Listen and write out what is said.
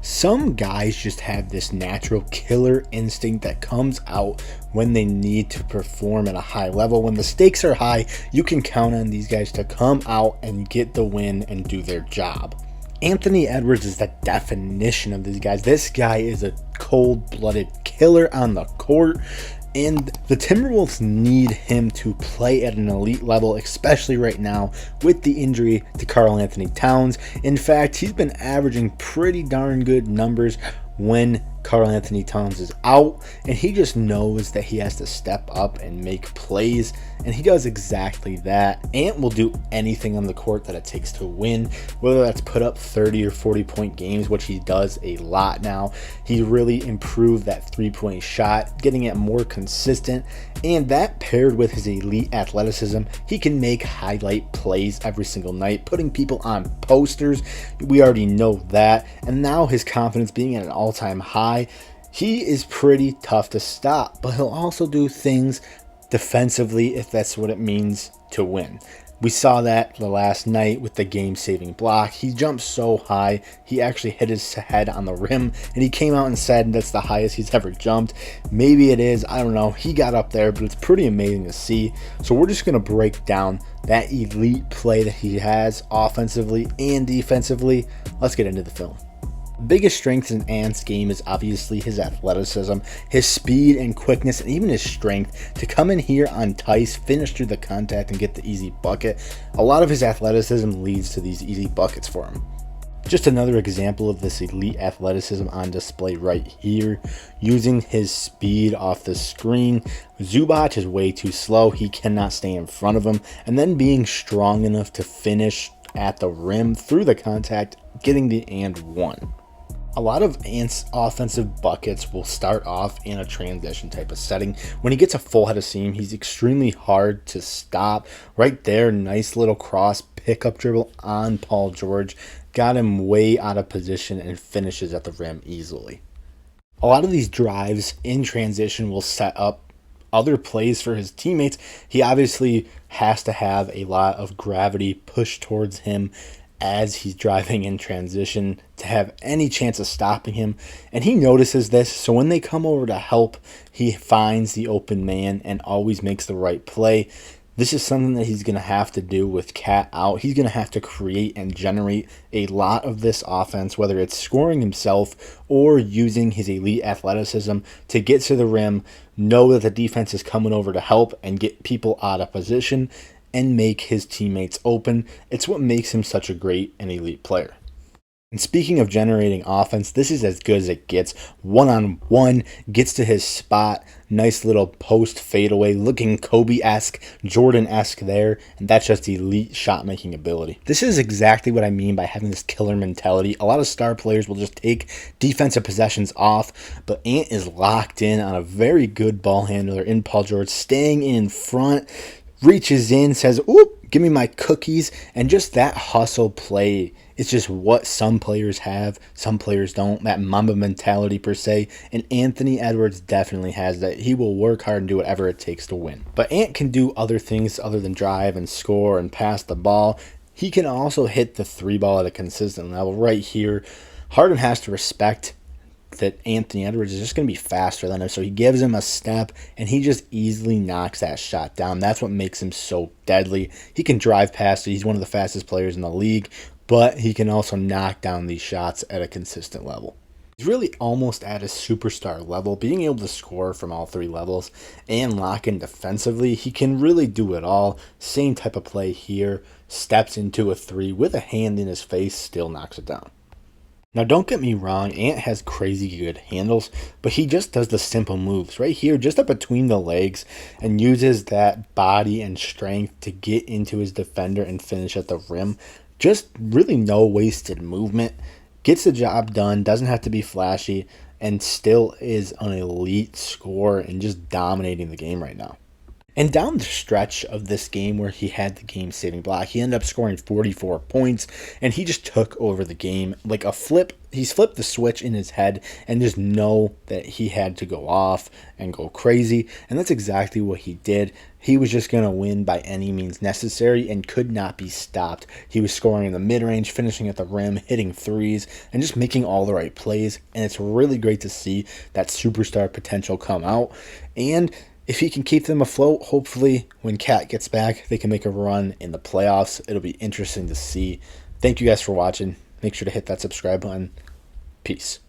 Some guys just have this natural killer instinct that comes out when they need to perform at a high level. When the stakes are high, you can count on these guys to come out and get the win and do their job. Anthony Edwards is the definition of these guys. This guy is a cold-blooded killer on the court, and the Timberwolves need him to play at an elite level, especially right now with the injury to Karl Anthony Towns. In fact, he's been averaging pretty darn good numbers when Karl Anthony Towns is out, and he just knows that he has to step up and make plays, and he does exactly that. Ant will do anything on the court that it takes to win, whether that's put up 30 or 40 point games, which he does a lot now. He really improved that 3-point shot, getting it more consistent, and that paired with his elite athleticism, he can make highlight plays every single night, putting people on posters. We already know that, and now his confidence being at an all-time high, he is pretty tough to stop, but he'll also do things defensively if that's what it means to win. We saw that the last night with the game-saving block. He jumped so high, he actually hit his head on the rim, and he came out and said that's the highest he's ever jumped. Maybe it is, I don't know. He got up there, but it's pretty amazing to see. So we're just going to break down that elite play that he has offensively and defensively. Let's get into the film. Biggest strength in Ant's game is obviously his athleticism, his speed and quickness, and even his strength to come in here on Tice, finish through the contact, and get the easy bucket. A lot of his athleticism leads to these easy buckets for him. Just another example of this elite athleticism on display right here, using his speed off the screen. Zubac is way too slow, he cannot stay in front of him, and then being strong enough to finish at the rim through the contact, getting the and one. A lot of Ant's offensive buckets will start off in a transition type of setting. When he gets a full head of steam, he's extremely hard to stop. Right there, nice little cross pickup dribble on Paul George. Got him way out of position and finishes at the rim easily. A lot of these drives in transition will set up other plays for his teammates. He obviously has to have a lot of gravity pushed towards him as he's driving in transition to have any chance of stopping him, and he notices this, so when they come over to help, he finds the open man and always makes the right play. This is something that he's going to have to do with Cat out. He's going to have to create and generate a lot of this offense, whether it's scoring himself or using his elite athleticism to get to the rim, know that the defense is coming over to help and get people out of position and make his teammates open. It's what makes him such a great and elite player. And speaking of generating offense, this is as good as it gets. One-on-one, gets to his spot, nice little post fadeaway, looking Kobe-esque, Jordan-esque there, and that's just elite shot-making ability. This is exactly what I mean by having this killer mentality. A lot of star players will just take defensive possessions off, but Ant is locked in on a very good ball handler in Paul George, staying in front, reaches in, says, "Oop, give me my cookies," and just that hustle play is just what some players have, some players don't, that Mamba mentality per se, and Anthony Edwards definitely has that. He will work hard and do whatever it takes to win. But Ant can do other things other than drive and score and pass the ball. He can also hit the three ball at a consistent level. Right here, Harden has to respect that Anthony Edwards is just going to be faster than him, so he gives him a step, and he just easily knocks that shot down. That's what makes him so deadly. He can drive past it. He's one of the fastest players in the league, but he can also knock down these shots at a consistent level. He's really almost at a superstar level, being able to score from all three levels and lock in defensively. He can really do it all. Same type of play here. Steps into a three with a hand in his face, still knocks it down. Now, don't get me wrong, Ant has crazy good handles, but he just does the simple moves right here, just up between the legs, and uses that body and strength to get into his defender and finish at the rim. Just really no wasted movement. Gets the job done, doesn't have to be flashy, and still is an elite scorer and just dominating the game right now. And down the stretch of this game where he had the game-saving block, he ended up scoring 44 points, and he just took over the game like a flip. He's flipped the switch in his head and just know that he had to go off and go crazy, and that's exactly what he did. He was just going to win by any means necessary and could not be stopped. He was scoring in the mid-range, finishing at the rim, hitting threes, and just making all the right plays, and it's really great to see that superstar potential come out. And if he can keep them afloat, hopefully when Cat gets back, they can make a run in the playoffs. It'll be interesting to see. Thank you guys for watching. Make sure to hit that subscribe button. Peace.